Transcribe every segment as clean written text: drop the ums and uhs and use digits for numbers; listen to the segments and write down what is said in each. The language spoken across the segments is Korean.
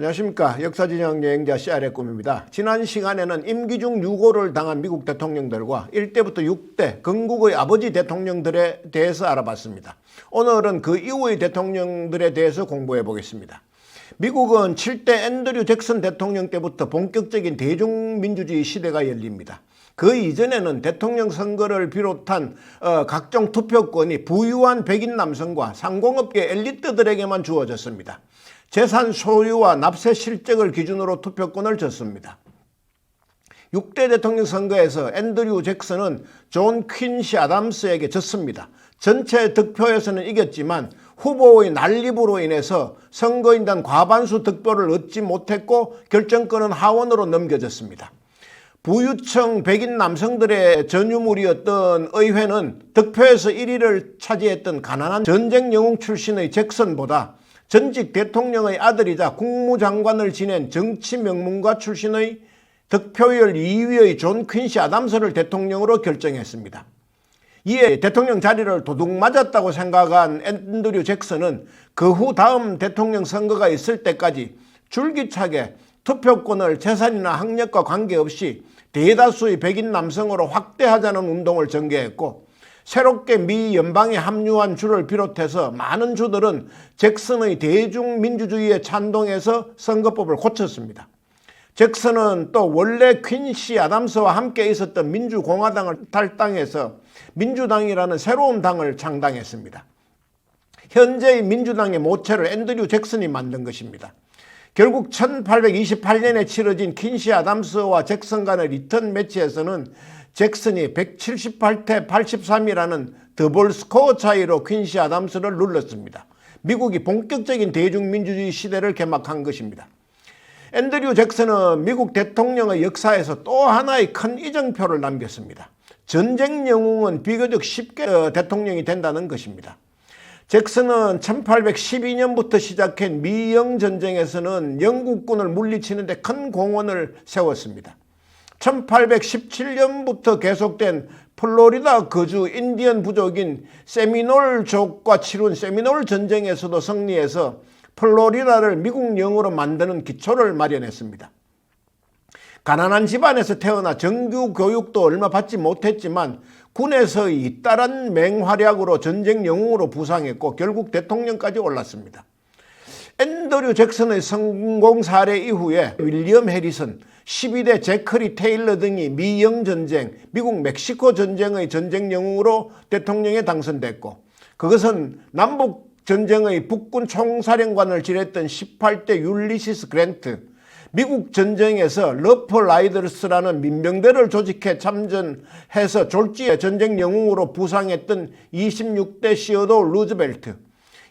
안녕하십니까. 역사진영 여행자 CR의 꿈입니다. 지난 시간에는 임기중 유고를 당한 미국 대통령들과 1대부터 6대 건국의 아버지 대통령들에 대해서 알아봤습니다. 오늘은 그 이후의 대통령들에 대해서 공부해 보겠습니다. 미국은 7대 앤드류 잭슨 대통령 때부터 본격적인 대중민주주의 시대가 열립니다. 그 이전에는 대통령 선거를 비롯한 각종 투표권이 부유한 백인 남성과 상공업계 엘리트들에게만 주어졌습니다. 재산 소유와 납세 실적을 기준으로 투표권을 줬습니다. 6대 대통령 선거에서 앤드류 잭슨은 존 퀸시 아담스에게 졌습니다. 전체 득표에서는 이겼지만 후보의 난립으로 인해서 선거인단 과반수 득표를 얻지 못했고 결정권은 하원으로 넘겨졌습니다. 부유층 백인 남성들의 전유물이었던 의회는 득표에서 1위를 차지했던 가난한 전쟁 영웅 출신의 잭슨보다 전직 대통령의 아들이자 국무장관을 지낸 정치 명문가 출신의 득표율 2위의 존 퀸시 아담스를 대통령으로 결정했습니다. 이에 대통령 자리를 도둑 맞았다고 생각한 앤드류 잭슨은 그 후 다음 대통령 선거가 있을 때까지 줄기차게 투표권을 재산이나 학력과 관계없이 대다수의 백인 남성으로 확대하자는 운동을 전개했고, 새롭게 미 연방에 합류한 주를 비롯해서 많은 주들은 잭슨의 대중민주주의에 찬동해서 선거법을 고쳤습니다. 잭슨은 또 원래 퀸시 아담스와 함께 있었던 민주공화당을 탈당해서 민주당이라는 새로운 당을 창당했습니다. 현재의 민주당의 모체를 앤드류 잭슨이 만든 것입니다. 결국 1828년에 치러진 퀸시 아담스와 잭슨 간의 리턴 매치에서는 잭슨이 178대 83이라는 더블 스코어 차이로 퀸시 아담스를 눌렀습니다. 미국이 본격적인 대중민주주의 시대를 개막한 것입니다. 앤드류 잭슨은 미국 대통령의 역사에서 또 하나의 큰 이정표를 남겼습니다. 전쟁 영웅은 비교적 쉽게 대통령이 된다는 것입니다. 잭슨은 1812년부터 시작한 미영 전쟁에서는 영국군을 물리치는 데 큰 공헌을 세웠습니다. 1817년부터 계속된 플로리다 거주 인디언 부족인 세미놀족과 치룬 세미놀 전쟁에서도 승리해서 플로리다를 미국 영으로 만드는 기초를 마련했습니다. 가난한 집안에서 태어나 정규 교육도 얼마 받지 못했지만 군에서의 잇따른 맹활약으로 전쟁 영웅으로 부상했고 결국 대통령까지 올랐습니다. 앤드류 잭슨의 성공 사례 이후에 윌리엄 해리슨, 12대 제커리 테일러 등이 미영 전쟁, 미국 멕시코 전쟁의 전쟁 영웅으로 대통령에 당선됐고, 그것은 남북 전쟁의 북군 총사령관을 지냈던 18대 율리시스 그랜트, 미국 전쟁에서 러프 라이더스라는 민병대를 조직해 참전해서 졸지에 전쟁 영웅으로 부상했던 26대 시어도 루즈벨트,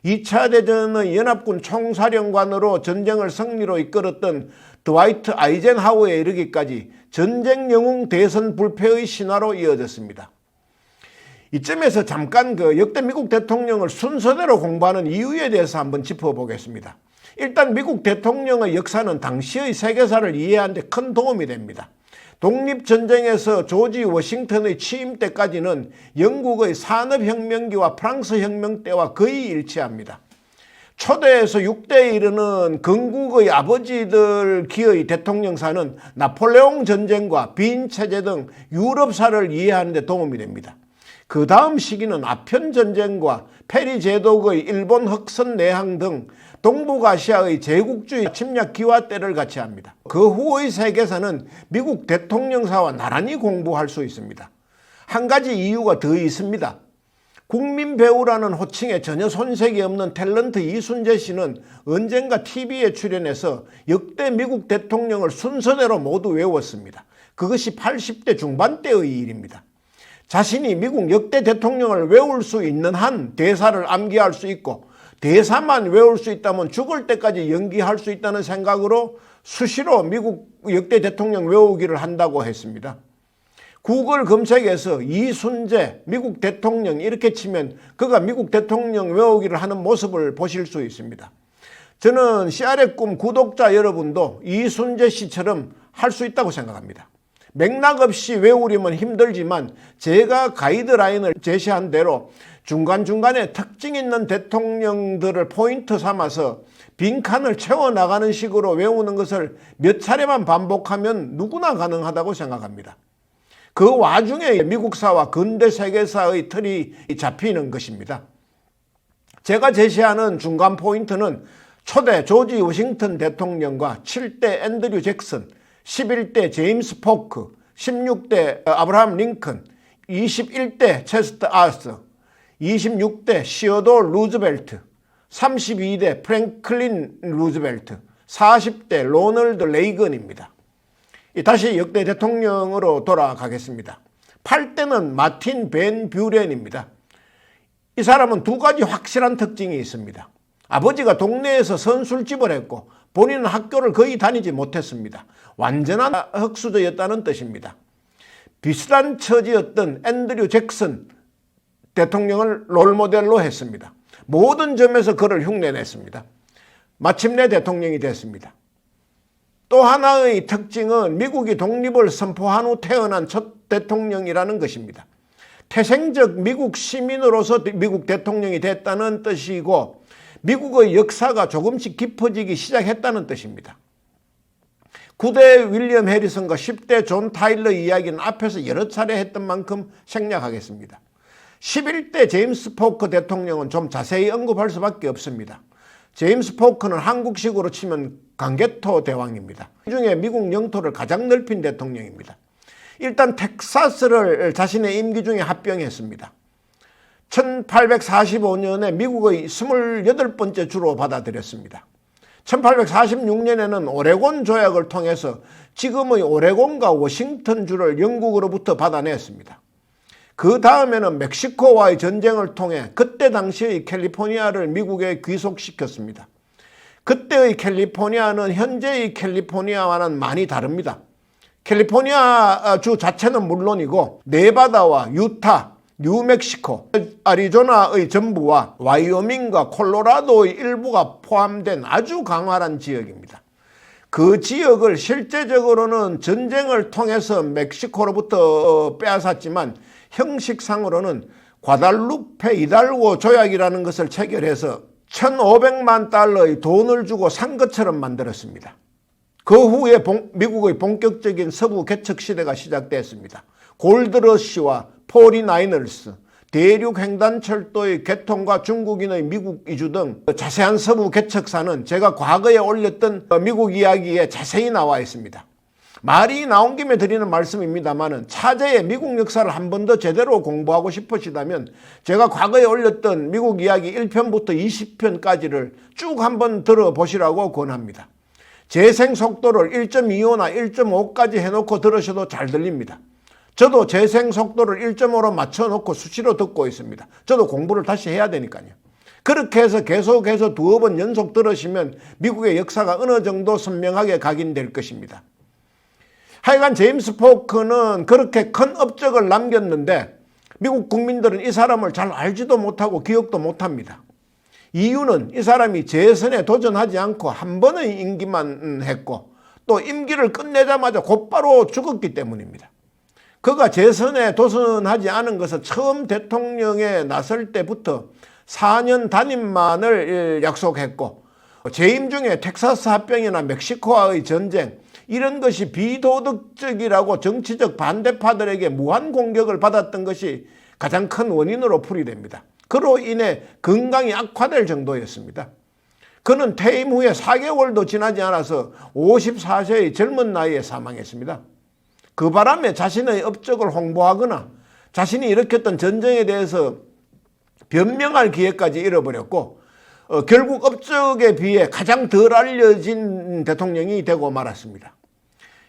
2차 대전의 연합군 총사령관으로 전쟁을 승리로 이끌었던 드와이트 아이젠하워에 이르기까지 전쟁 영웅 대선 불패의 신화로 이어졌습니다. 이쯤에서 잠깐 역대 미국 대통령을 순서대로 공부하는 이유에 대해서 한번 짚어보겠습니다. 일단 미국 대통령의 역사는 당시의 세계사를 이해하는 데 큰 도움이 됩니다. 독립전쟁에서 조지 워싱턴의 취임 때까지는 영국의 산업혁명기와 프랑스 혁명 때와 거의 일치합니다. 초대에서 6대에 이르는 건국의 아버지들 기의 대통령사는 나폴레옹 전쟁과 빈 체제 등 유럽사를 이해하는 데 도움이 됩니다. 그 다음 시기는 아편 전쟁과 페리 제독의 일본 흑선 내항 등 동북아시아의 제국주의 침략 기화 때를 같이 합니다. 그 후의 세계사는 미국 대통령사와 나란히 공부할 수 있습니다. 한 가지 이유가 더 있습니다. 국민 배우라는 호칭에 전혀 손색이 없는 탤런트 이순재 씨는 언젠가 TV에 출연해서 역대 미국 대통령을 순서대로 모두 외웠습니다. 그것이 80대 중반대의 일입니다. 자신이 미국 역대 대통령을 외울 수 있는 한 대사를 암기할 수 있고 대사만 외울 수 있다면 죽을 때까지 연기할 수 있다는 생각으로 수시로 미국 역대 대통령 외우기를 한다고 했습니다. 구글 검색에서 이순재 미국 대통령 이렇게 치면 그가 미국 대통령 외우기를 하는 모습을 보실 수 있습니다. 저는 CR의 꿈 구독자 여러분도 이순재 씨처럼 할 수 있다고 생각합니다. 맥락 없이 외우려면 힘들지만 제가 가이드라인을 제시한 대로 중간중간에 특징 있는 대통령들을 포인트 삼아서 빈칸을 채워나가는 식으로 외우는 것을 몇 차례만 반복하면 누구나 가능하다고 생각합니다. 그 와중에 미국사와 근대 세계사의 틀이 잡히는 것입니다. 제가 제시하는 중간 포인트는 초대 조지 워싱턴 대통령과 7대 앤드류 잭슨, 11대 제임스 포크, 16대 아브라함 링컨, 21대 체스터 아스, 26대 시어도 루즈벨트, 32대 프랭클린 루즈벨트, 40대 로널드 레이건입니다. 다시 역대 대통령으로 돌아가겠습니다. 8대는 마틴 벤 뷰렌입니다. 이 사람은 두 가지 확실한 특징이 있습니다. 아버지가 동네에서 선술집을 했고 본인은 학교를 거의 다니지 못했습니다. 완전한 흙수저였다는 뜻입니다. 비슷한 처지였던 앤드류 잭슨 대통령을 롤모델로 했습니다. 모든 점에서 그를 흉내냈습니다. 마침내 대통령이 됐습니다. 또 하나의 특징은 미국이 독립을 선포한 후 태어난 첫 대통령이라는 것입니다. 태생적 미국 시민으로서 미국 대통령이 됐다는 뜻이고 미국의 역사가 조금씩 깊어지기 시작했다는 뜻입니다. 9대 윌리엄 해리슨과 10대 존 타일러 이야기는 앞에서 여러 차례 했던 만큼 생략하겠습니다. 11대 제임스 포크 대통령은 좀 자세히 언급할 수밖에 없습니다. 제임스 포크는 한국식으로 치면 강개토 대왕입니다. 이 중에 미국 영토를 가장 넓힌 대통령입니다. 일단 텍사스를 자신의 임기 중에 합병했습니다. 1845년에 미국의 28번째 주로 받아들였습니다. 1846년에는 오레곤 조약을 통해서 지금의 오레곤과 워싱턴주를 영국으로부터 받아냈습니다. 그 다음에는 멕시코와의 전쟁을 통해 그때 당시의 캘리포니아를 미국에 귀속시켰습니다. 그때의 캘리포니아는 현재의 캘리포니아와는 많이 다릅니다. 캘리포니아 주 자체는 물론이고 네바다와 유타, 뉴멕시코, 애리조나의 전부와 와이오밍과 콜로라도의 일부가 포함된 아주 광활한 지역입니다. 그 지역을 실제적으로는 전쟁을 통해서 멕시코로부터 빼앗았지만 형식상으로는 과달루페 이달고 조약이라는 것을 체결해서 1,500만 달러의 돈을 주고 산 것처럼 만들었습니다. 그 후에 미국의 본격적인 서부 개척 시대가 시작됐습니다. 골드러시와 포리나이너스, 대륙 횡단철도의 개통과 중국인의 미국 이주 등 자세한 서부 개척사는 제가 과거에 올렸던 미국 이야기에 자세히 나와 있습니다. 말이 나온 김에 드리는 말씀입니다만 차제의 미국 역사를 한 번 더 제대로 공부하고 싶으시다면 제가 과거에 올렸던 미국 이야기 1편부터 20편까지를 쭉 한번 들어보시라고 권합니다. 재생 속도를 1.25나 1.5까지 해놓고 들으셔도 잘 들립니다. 저도 재생 속도를 1.5로 맞춰놓고 수시로 듣고 있습니다. 저도 공부를 다시 해야 되니까요. 그렇게 해서 계속해서 두어 번 연속 들으시면 미국의 역사가 어느 정도 선명하게 각인될 것입니다. 하여간 제임스 포크는 그렇게 큰 업적을 남겼는데 미국 국민들은 이 사람을 잘 알지도 못하고 기억도 못합니다. 이유는 이 사람이 재선에 도전하지 않고 한 번의 임기만 했고 또 임기를 끝내자마자 곧바로 죽었기 때문입니다. 그가 재선에 도전하지 않은 것은 처음 대통령에 나설 때부터 4년 단임만을 약속했고 재임 중에 텍사스 합병이나 멕시코와의 전쟁 이런 것이 비도덕적이라고 정치적 반대파들에게 무한 공격을 받았던 것이 가장 큰 원인으로 풀이됩니다. 그로 인해 건강이 악화될 정도였습니다. 그는 퇴임 후에 4개월도 지나지 않아서 54세의 젊은 나이에 사망했습니다. 그 바람에 자신의 업적을 홍보하거나 자신이 일으켰던 전쟁에 대해서 변명할 기회까지 잃어버렸고 결국 업적에 비해 가장 덜 알려진 대통령이 되고 말았습니다.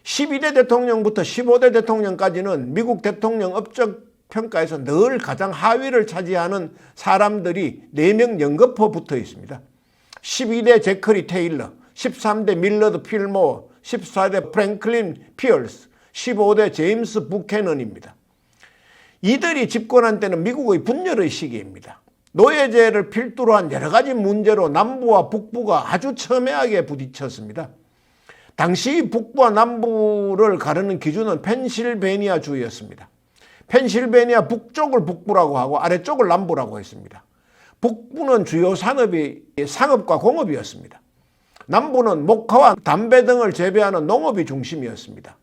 12대 대통령부터 15대 대통령까지는 미국 대통령 업적 평가에서 늘 가장 하위를 차지하는 사람들이 4명 연거푸 붙어 있습니다. 12대 제커리 테일러, 13대 밀러드 필모어, 14대 프랭클린 피어스, 15대 제임스 부캐넌입니다. 이들이 집권한 때는 미국의 분열의 시기입니다. 노예제를 필두로 한 여러 가지 문제로 남부와 북부가 아주 첨예하게 부딪혔습니다. 당시 북부와 남부를 가르는 기준은 펜실베니아 주였습니다. 펜실베니아 북쪽을 북부라고 하고 아래쪽을 남부라고 했습니다. 북부는 주요 산업이 상업과 공업이었습니다. 남부는 목화와 담배 등을 재배하는 농업이 중심이었습니다.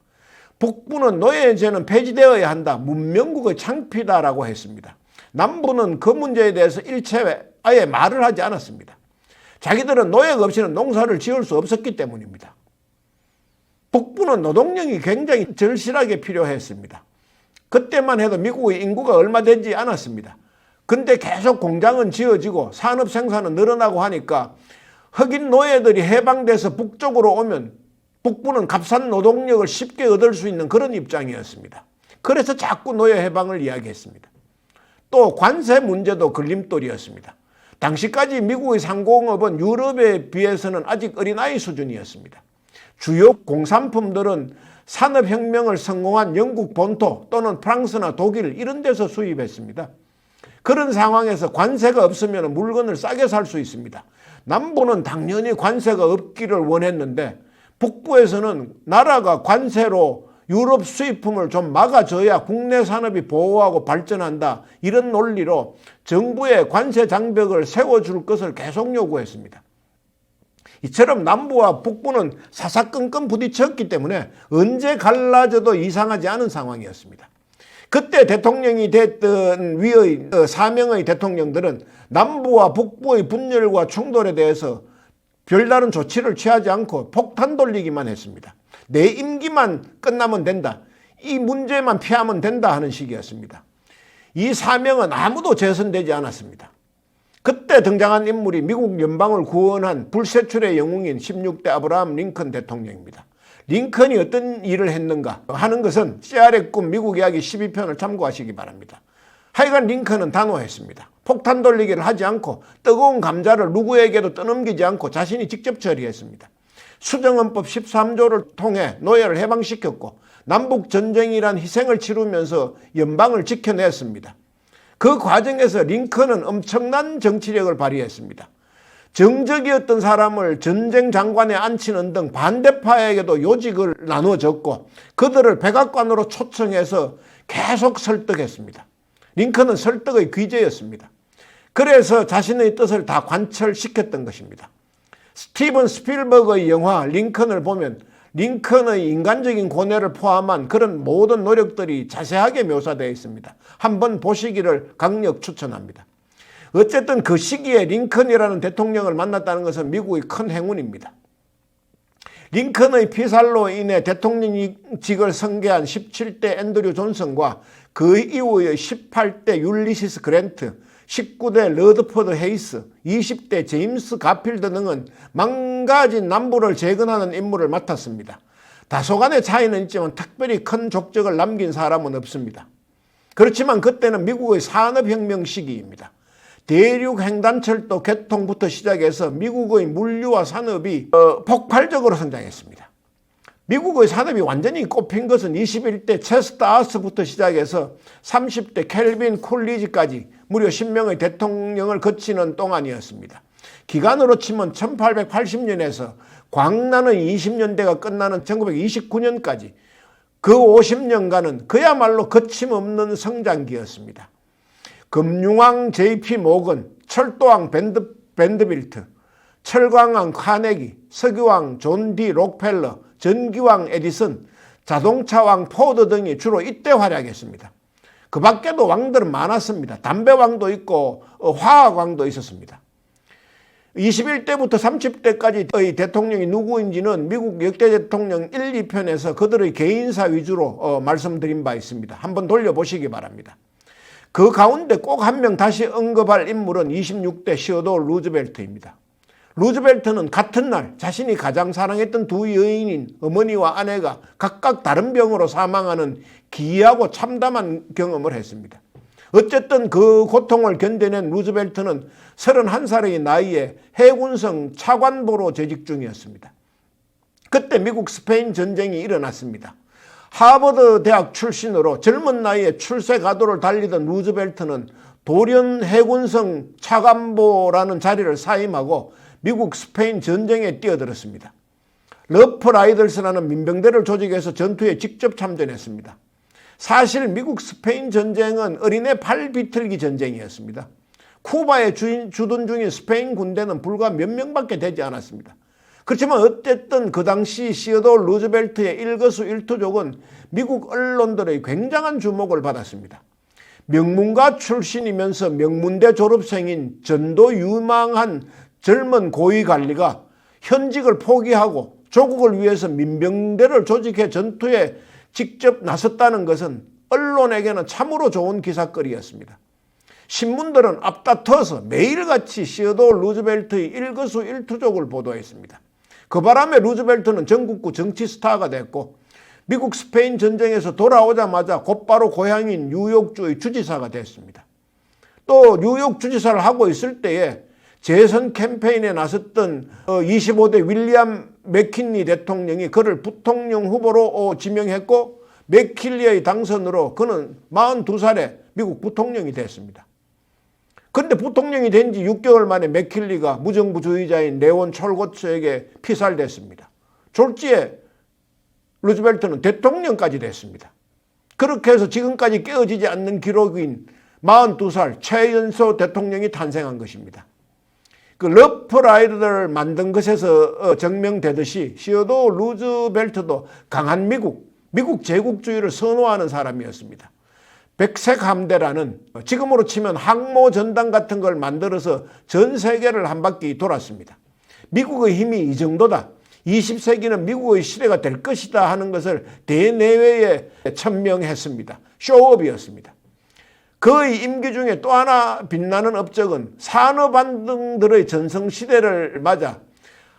북부는 노예제는 폐지되어야 한다, 문명국의 창피다라고 했습니다. 남부는 그 문제에 대해서 일체 아예 말을 하지 않았습니다. 자기들은 노예가 없이는 농사를 지을 수 없었기 때문입니다. 북부는 노동력이 굉장히 절실하게 필요했습니다. 그때만 해도 미국의 인구가 얼마 되지 않았습니다. 근데 계속 공장은 지어지고 산업 생산은 늘어나고 하니까 흑인 노예들이 해방돼서 북쪽으로 오면 북부는 값싼 노동력을 쉽게 얻을 수 있는 그런 입장이었습니다. 그래서 자꾸 노예 해방을 이야기했습니다. 또 관세 문제도 걸림돌이었습니다. 당시까지 미국의 상공업은 유럽에 비해서는 아직 어린아이 수준이었습니다. 주요 공산품들은 산업혁명을 성공한 영국 본토 또는 프랑스나 독일 이런 데서 수입했습니다. 그런 상황에서 관세가 없으면 물건을 싸게 살 수 있습니다. 남부는 당연히 관세가 없기를 원했는데 북부에서는 나라가 관세로 유럽 수입품을 좀 막아줘야 국내 산업이 보호하고 발전한다. 이런 논리로 정부에 관세 장벽을 세워줄 것을 계속 요구했습니다. 이처럼 남부와 북부는 사사건건 부딪혔기 때문에 언제 갈라져도 이상하지 않은 상황이었습니다. 그때 대통령이 됐던 위의 4명의 대통령들은 남부와 북부의 분열과 충돌에 대해서 별다른 조치를 취하지 않고 폭탄 돌리기만 했습니다. 내 임기만 끝나면 된다. 이 문제만 피하면 된다 하는 식이었습니다. 이 사명은 아무도 재선되지 않았습니다. 그때 등장한 인물이 미국 연방을 구원한 불세출의 영웅인 16대 아브라함 링컨 대통령입니다. 링컨이 어떤 일을 했는가 하는 것은 CR의 꿈 미국 이야기 12편을 참고하시기 바랍니다. 하여간 링컨은 단호했습니다. 폭탄 돌리기를 하지 않고 뜨거운 감자를 누구에게도 떠넘기지 않고 자신이 직접 처리했습니다. 수정헌법 13조를 통해 노예를 해방시켰고 남북전쟁이란 희생을 치르면서 연방을 지켜냈습니다. 그 과정에서 링컨은 엄청난 정치력을 발휘했습니다. 정적이었던 사람을 전쟁 장관에 앉히는 등 반대파에게도 요직을 나눠줬고 그들을 백악관으로 초청해서 계속 설득했습니다. 링컨은 설득의 귀재였습니다. 그래서 자신의 뜻을 다 관철시켰던 것입니다. 스티븐 스필버그의 영화 링컨을 보면 링컨의 인간적인 고뇌를 포함한 그런 모든 노력들이 자세하게 묘사되어 있습니다. 한번 보시기를 강력 추천합니다. 어쨌든 그 시기에 링컨이라는 대통령을 만났다는 것은 미국의 큰 행운입니다. 링컨의 피살로 인해 대통령직을 승계한 17대 앤드류 존슨과 그 이후의 18대 율리시스 그랜트, 19대 러드포드 헤이스, 20대 제임스 가필드 등은 망가진 남부를 재건하는 임무를 맡았습니다. 다소간의 차이는 있지만 특별히 큰 족적을 남긴 사람은 없습니다. 그렇지만 그때는 미국의 산업혁명 시기입니다. 대륙 횡단철도 개통부터 시작해서 미국의 물류와 산업이 폭발적으로 성장했습니다. 미국의 산업이 완전히 꼽힌 것은 21대 체스터 아스부터 시작해서 30대 켈빈 쿨리지까지 무려 10명의 대통령을 거치는 동안이었습니다. 기간으로 치면 1880년에서 광란의 20년대가 끝나는 1929년까지 그 50년간은 그야말로 거침없는 성장기였습니다. 금융왕 JP 모건, 철도왕 밴드빌트, 철강왕 카네기, 석유왕 존 D 록펠러, 전기왕 에디슨, 자동차왕 포드 등이 주로 이때 활약했습니다. 그 밖에도 왕들은 많았습니다. 담배왕도 있고 화학왕도 있었습니다. 21대부터 30대까지의 대통령이 누구인지는 미국 역대 대통령 1, 2편에서 그들의 개인사 위주로 말씀드린 바 있습니다. 한번 돌려보시기 바랍니다. 그 가운데 꼭 한 명 다시 언급할 인물은 26대 시어도어 루즈벨트입니다. 루즈벨트는 같은 날 자신이 가장 사랑했던 두 여인인 어머니와 아내가 각각 다른 병으로 사망하는 기이하고 참담한 경험을 했습니다. 어쨌든 그 고통을 견뎌낸 루즈벨트는 31살의 나이에 해군성 차관보로 재직 중이었습니다. 그때 미국 스페인 전쟁이 일어났습니다. 하버드 대학 출신으로 젊은 나이에 출세 가도를 달리던 루즈벨트는 돌연 해군성 차관보라는 자리를 사임하고 미국 스페인 전쟁에 뛰어들었습니다. 러프라이더스라는 민병대를 조직해서 전투에 직접 참전했습니다. 사실 미국 스페인 전쟁은 어린애 발 비틀기 전쟁이었습니다. 쿠바에 주둔 중인 스페인 군대는 불과 몇 명밖에 되지 않았습니다. 그렇지만 어쨌든 그 당시 시어도어 루즈벨트의 일거수일투족은 미국 언론들의 굉장한 주목을 받았습니다. 명문가 출신이면서 명문대 졸업생인 전도 유망한 젊은 고위관리가 현직을 포기하고 조국을 위해서 민병대를 조직해 전투에 직접 나섰다는 것은 언론에게는 참으로 좋은 기사거리였습니다. 신문들은 앞다퉈서 매일같이 시어도어 루즈벨트의 일거수일투족을 보도했습니다. 그 바람에 루즈벨트는 전국구 정치 스타가 됐고 미국 스페인 전쟁에서 돌아오자마자 곧바로 고향인 뉴욕주의 주지사가 됐습니다. 또 뉴욕 주지사를 하고 있을 때에 재선 캠페인에 나섰던 25대 윌리엄 맥킨리 대통령이 그를 부통령 후보로 지명했고 맥킨리의 당선으로 그는 42살에 미국 부통령이 됐습니다. 그런데 부통령이 된 지 6개월 만에 맥킨리가 무정부주의자인 레온 촐고츠에게 피살됐습니다. 졸지에 루즈벨트는 대통령까지 됐습니다. 그렇게 해서 지금까지 깨어지지 않는 기록인 42살 최연소 대통령이 탄생한 것입니다. 그 러프라이더를 만든 것에서 증명되듯이 시어도어 루즈벨트도 강한 미국 제국주의를 선호하는 사람이었습니다. 백색 함대라는 지금으로 치면 항모 전당 같은 걸 만들어서 전 세계를 한 바퀴 돌았습니다. 미국의 힘이 이 정도다. 20세기는 미국의 시대가 될 것이다 하는 것을 대내외에 천명했습니다. 쇼업이었습니다. 그의 임기 중에 또 하나 빛나는 업적은 산업안등들의 전성시대를 맞아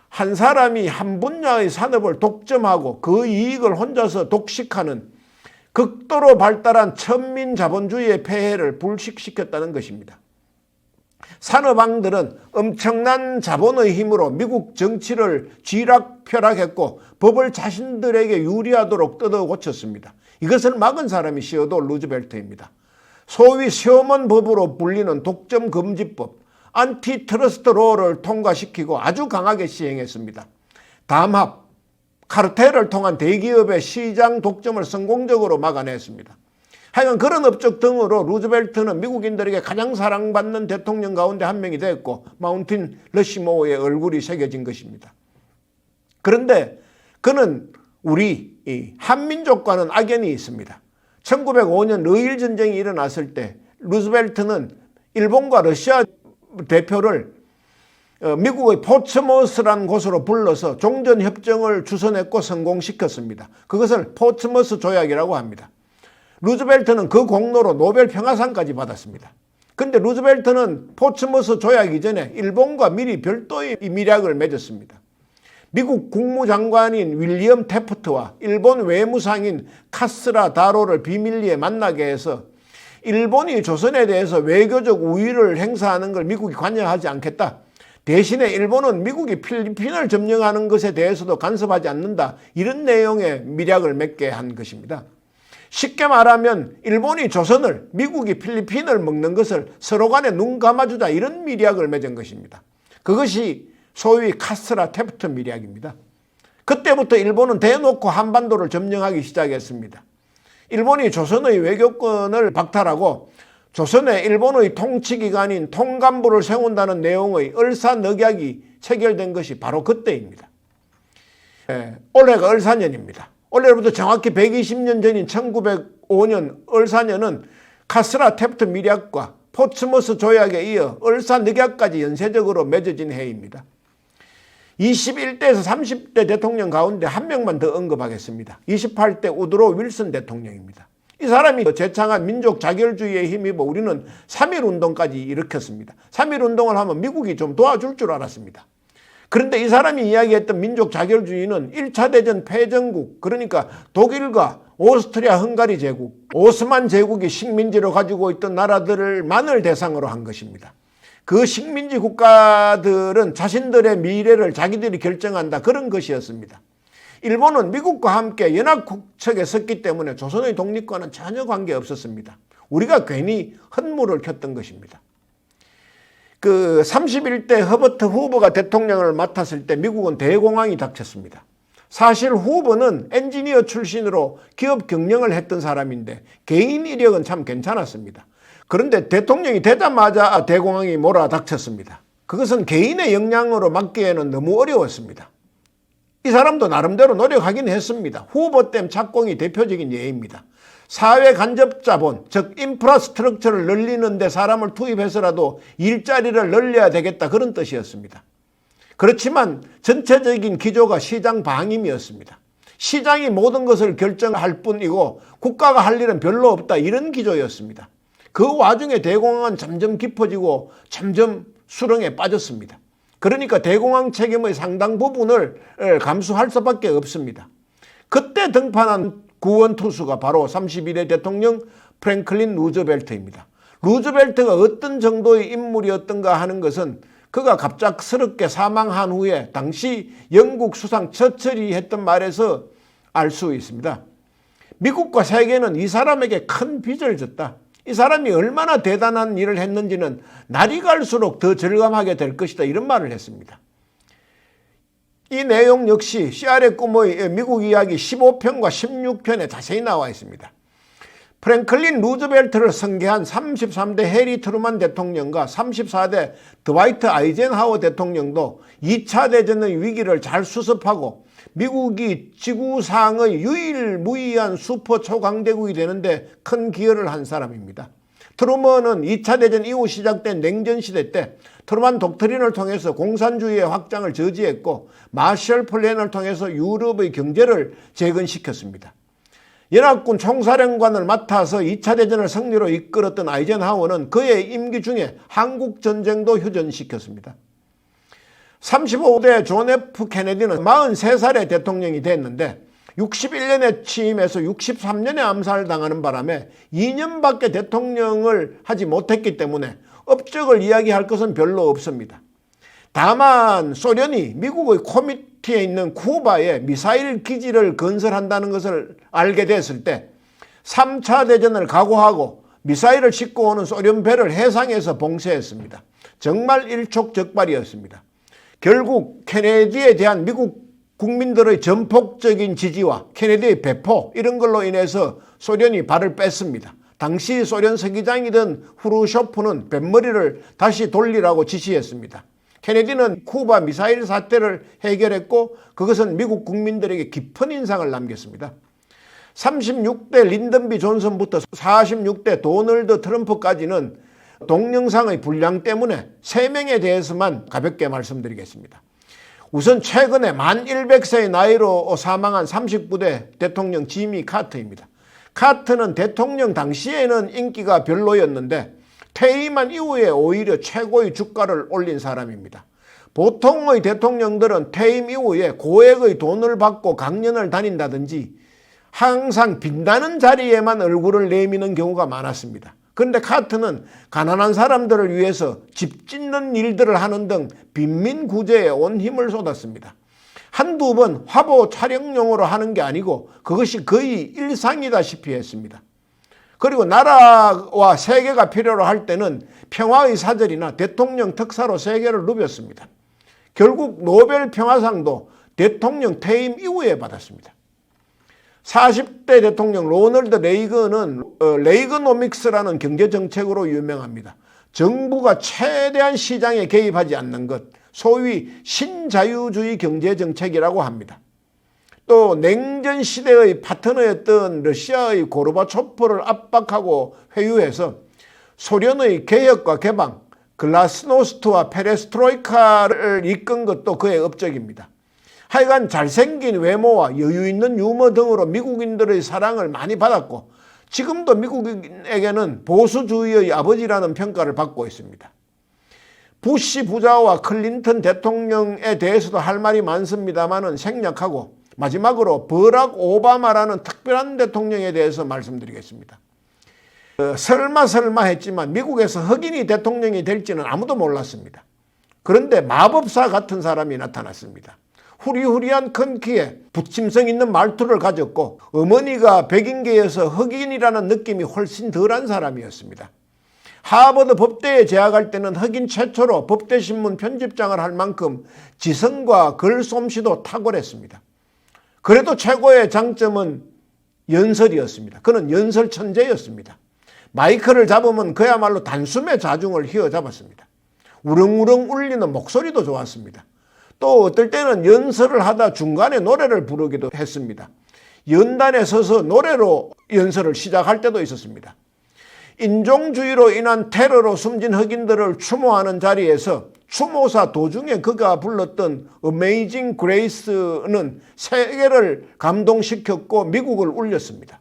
한 사람이 한 분야의 산업을 독점하고 그 이익을 혼자서 독식하는 극도로 발달한 천민자본주의의 폐해를 불식시켰다는 것입니다. 산업왕들은 엄청난 자본의 힘으로 미국 정치를 쥐락펴락했고 법을 자신들에게 유리하도록 뜯어 고쳤습니다. 이것을 막은 사람이 시어도어 루즈벨트입니다. 소위 시어먼 법으로 불리는 독점금지법, 안티트러스트 로를 통과시키고 아주 강하게 시행했습니다. 담합, 카르텔을 통한 대기업의 시장 독점을 성공적으로 막아냈습니다. 하여간 그런 업적 등으로 루즈벨트는 미국인들에게 가장 사랑받는 대통령 가운데 한 명이 됐고 마운틴 러시모어의 얼굴이 새겨진 것입니다. 그런데 그는 우리 한민족과는 악연이 있습니다. 1905년 러일 전쟁이 일어났을 때 루즈벨트는 일본과 러시아 대표를 미국의 포츠머스라는 곳으로 불러서 종전협정을 주선했고 성공시켰습니다. 그것을 포츠머스 조약이라고 합니다. 루즈벨트는 그 공로로 노벨 평화상까지 받았습니다. 그런데 루즈벨트는 포츠머스 조약 이전에 일본과 미리 별도의 밀약을 맺었습니다. 미국 국무장관인 윌리엄 태프트와 일본 외무상인 카스라 다로를 비밀리에 만나게 해서 일본이 조선에 대해서 외교적 우위를 행사하는 걸 미국이 관여하지 않겠다. 대신에 일본은 미국이 필리핀을 점령하는 것에 대해서도 간섭하지 않는다. 이런 내용의 밀약을 맺게 한 것입니다. 쉽게 말하면 일본이 조선을, 미국이 필리핀을 먹는 것을 서로 간에 눈 감아주자 이런 밀약을 맺은 것입니다. 그것이 소위 카스라 태프트 밀약입니다. 그때부터 일본은 대놓고 한반도를 점령하기 시작했습니다. 일본이 조선의 외교권을 박탈하고 조선에 일본의 통치기관인 통감부를 세운다는 내용의 을사늑약이 체결된 것이 바로 그때입니다. 올해가 을사년입니다. 올해로부터 정확히 120년 전인 1905년 을사년은 카스라 태프트 밀약과 포츠머스 조약에 이어 을사늑약까지 연쇄적으로 맺어진 해입니다. 21대에서 30대 대통령 가운데 한 명만 더 언급하겠습니다. 28대 우드로 윌슨 대통령입니다. 이 사람이 제창한 민족 자결주의에 힘입어 우리는 3.1운동까지 일으켰습니다. 3.1운동을 하면 미국이 좀 도와줄 줄 알았습니다. 그런데 이 사람이 이야기했던 민족 자결주의는 1차 대전 패전국, 그러니까 독일과 오스트리아 헝가리 제국, 오스만 제국이 식민지로 가지고 있던 나라들만을 대상으로 한 것입니다. 그 식민지 국가들은 자신들의 미래를 자기들이 결정한다, 그런 것이었습니다. 일본은 미국과 함께 연합국책에 섰기 때문에 조선의 독립과는 전혀 관계없었습니다. 우리가 괜히 헛물을 켰던 것입니다. 그 31대 허버트 후보가 대통령을 맡았을 때 미국은 대공황이 닥쳤습니다. 사실 후보는 엔지니어 출신으로 기업 경영을 했던 사람인데 개인 이력은 참 괜찮았습니다. 그런데 대통령이 되자마자 대공황이 몰아닥쳤습니다. 그것은 개인의 역량으로 막기에는 너무 어려웠습니다. 이 사람도 나름대로 노력하긴 했습니다. 후보댐 착공이 대표적인 예입니다. 사회 간접 자본, 즉 인프라스트럭처를 늘리는 데 사람을 투입해서라도 일자리를 늘려야 되겠다, 그런 뜻이었습니다. 그렇지만 전체적인 기조가 시장 방임이었습니다. 시장이 모든 것을 결정할 뿐이고 국가가 할 일은 별로 없다, 이런 기조였습니다. 그 와중에 대공황은 점점 깊어지고 점점 수렁에 빠졌습니다. 그러니까 대공황 책임의 상당 부분을 감수할 수밖에 없습니다. 그때 등판한 구원투수가 바로 31대 대통령 프랭클린 루즈벨트입니다. 루즈벨트가 어떤 정도의 인물이었던가 하는 것은 그가 갑작스럽게 사망한 후에 당시 영국 수상 처칠이 했던 말에서 알 수 있습니다. 미국과 세계는 이 사람에게 큰 빚을 졌다. 이 사람이 얼마나 대단한 일을 했는지는 날이 갈수록 더 절감하게 될 것이다, 이런 말을 했습니다. 이 내용 역시 CR의 꿈의 미국 이야기 15편과 16편에 자세히 나와 있습니다. 프랭클린 루즈벨트를 선계한 33대 해리 트루만 대통령과 34대 드와이트 아이젠하워 대통령도 2차 대전의 위기를 잘 수습하고 미국이 지구상의 유일무이한 슈퍼 초강대국이 되는데 큰 기여를 한 사람입니다. 트루먼은 2차 대전 이후 시작된 냉전시대 때 트루만 독트린을 통해서 공산주의의 확장을 저지했고 마셜 플랜을 통해서 유럽의 경제를 재건시켰습니다. 연합군 총사령관을 맡아서 2차 대전을 승리로 이끌었던 아이젠하워는 그의 임기 중에 한국전쟁도 휴전시켰습니다. 35대 존 F 케네디는 43살에 대통령이 됐는데 61년에 취임해서 63년에 암살당하는 바람에 2년밖에 대통령을 하지 못했기 때문에 업적을 이야기할 것은 별로 없습니다. 다만 소련이 미국의 코미티에 있는 쿠바에 미사일 기지를 건설한다는 것을 알게 됐을 때 3차 대전을 각오하고 미사일을 싣고 오는 소련 배를 해상에서 봉쇄했습니다. 정말 일촉즉발이었습니다. 결국 케네디에 대한 미국 국민들의 전폭적인 지지와 케네디의 배포, 이런 걸로 인해서 소련이 발을 뺐습니다. 당시 소련 서기장이던 후르쇼프는 뱃머리를 다시 돌리라고 지시했습니다. 케네디는 쿠바 미사일 사태를 해결했고 그것은 미국 국민들에게 깊은 인상을 남겼습니다. 36대 린던 B 존슨부터 46대 도널드 트럼프까지는 동영상의 분량 때문에 3명에 대해서만 가볍게 말씀드리겠습니다. 우선 최근에 만 100세의 나이로 사망한 39대 대통령 지미 카터입니다. 카터는 대통령 당시에는 인기가 별로였는데 퇴임한 이후에 오히려 최고의 주가를 올린 사람입니다. 보통의 대통령들은 퇴임 이후에 고액의 돈을 받고 강연을 다닌다든지 항상 빈다는 자리에만 얼굴을 내미는 경우가 많았습니다. 그런데 카터는 가난한 사람들을 위해서 집 짓는 일들을 하는 등 빈민 구제에 온 힘을 쏟았습니다. 한두 번 화보 촬영용으로 하는 게 아니고 그것이 거의 일상이다시피 했습니다. 그리고 나라와 세계가 필요로 할 때는 평화의 사절이나 대통령 특사로 세계를 누볐습니다. 결국 노벨 평화상도 대통령 퇴임 이후에 받았습니다. 40대 대통령 로널드 레이건은 레이거노믹스라는 경제정책으로 유명합니다. 정부가 최대한 시장에 개입하지 않는 것, 소위 신자유주의 경제정책이라고 합니다. 또 냉전 시대의 파트너였던 러시아의 고르바초프를 압박하고 회유해서 소련의 개혁과 개방, 글라스노스트와 페레스트로이카를 이끈 것도 그의 업적입니다. 하여간 잘생긴 외모와 여유 있는 유머 등으로 미국인들의 사랑을 많이 받았고 지금도 미국인에게는 보수주의의 아버지라는 평가를 받고 있습니다. 부시 부자와 클린턴 대통령에 대해서도 할 말이 많습니다만은 생략하고 마지막으로 버락 오바마라는 특별한 대통령에 대해서 말씀드리겠습니다. 설마 했지만 미국에서 흑인이 대통령이 될지는 아무도 몰랐습니다. 그런데 마법사 같은 사람이 나타났습니다. 후리후리한 큰 키에 부침성 있는 말투를 가졌고 어머니가 백인계여서 흑인이라는 느낌이 훨씬 덜한 사람이었습니다. 하버드 법대에 재학할 때는 흑인 최초로 법대신문 편집장을 할 만큼 지성과 글솜씨도 탁월했습니다. 그래도 최고의 장점은 연설이었습니다. 그는 연설 천재였습니다. 마이크를 잡으면 그야말로 단숨에 자중을 휘어잡았습니다. 우렁우렁 울리는 목소리도 좋았습니다. 또 어떨 때는 연설을 하다 중간에 노래를 부르기도 했습니다. 연단에 서서 노래로 연설을 시작할 때도 있었습니다. 인종주의로 인한 테러로 숨진 흑인들을 추모하는 자리에서 추모사 도중에 그가 불렀던 Amazing Grace는 세계를 감동시켰고 미국을 울렸습니다.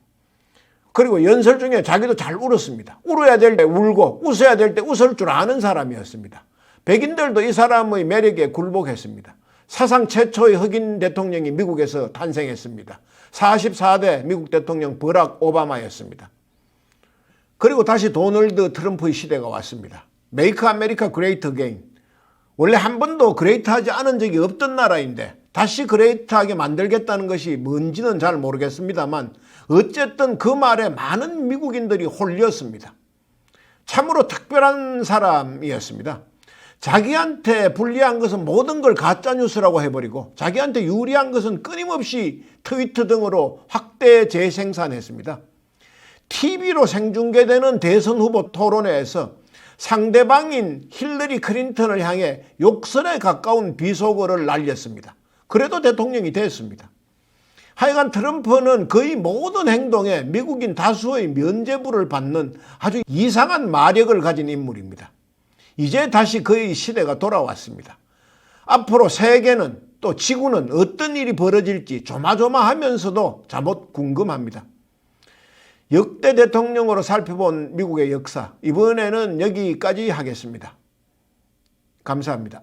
그리고 연설 중에 자기도 잘 울었습니다. 울어야 될 때 울고 웃어야 될 때 웃을 줄 아는 사람이었습니다. 백인들도 이 사람의 매력에 굴복했습니다. 사상 최초의 흑인 대통령이 미국에서 탄생했습니다. 44대 미국 대통령 버락 오바마였습니다. 그리고 다시 도널드 트럼프의 시대가 왔습니다. Make America Great Again. 원래 한 번도 그레이트하지 않은 적이 없던 나라인데 다시 그레이트하게 만들겠다는 것이 뭔지는 잘 모르겠습니다만 어쨌든 그 말에 많은 미국인들이 홀렸습니다. 참으로 특별한 사람이었습니다. 자기한테 불리한 것은 모든 걸 가짜뉴스라고 해버리고 자기한테 유리한 것은 끊임없이 트위터 등으로 확대 재생산했습니다. TV로 생중계되는 대선 후보 토론회에서 상대방인 힐러리 클린턴을 향해 욕설에 가까운 비속어를 날렸습니다. 그래도 대통령이 됐습니다. 하여간 트럼프는 거의 모든 행동에 미국인 다수의 면죄부를 받는 아주 이상한 마력을 가진 인물입니다. 이제 다시 그의 시대가 돌아왔습니다. 앞으로 세계는 또 지구는 어떤 일이 벌어질지 조마조마하면서도 잠옷 궁금합니다. 역대 대통령으로 살펴본 미국의 역사, 이번에는 여기까지 하겠습니다. 감사합니다.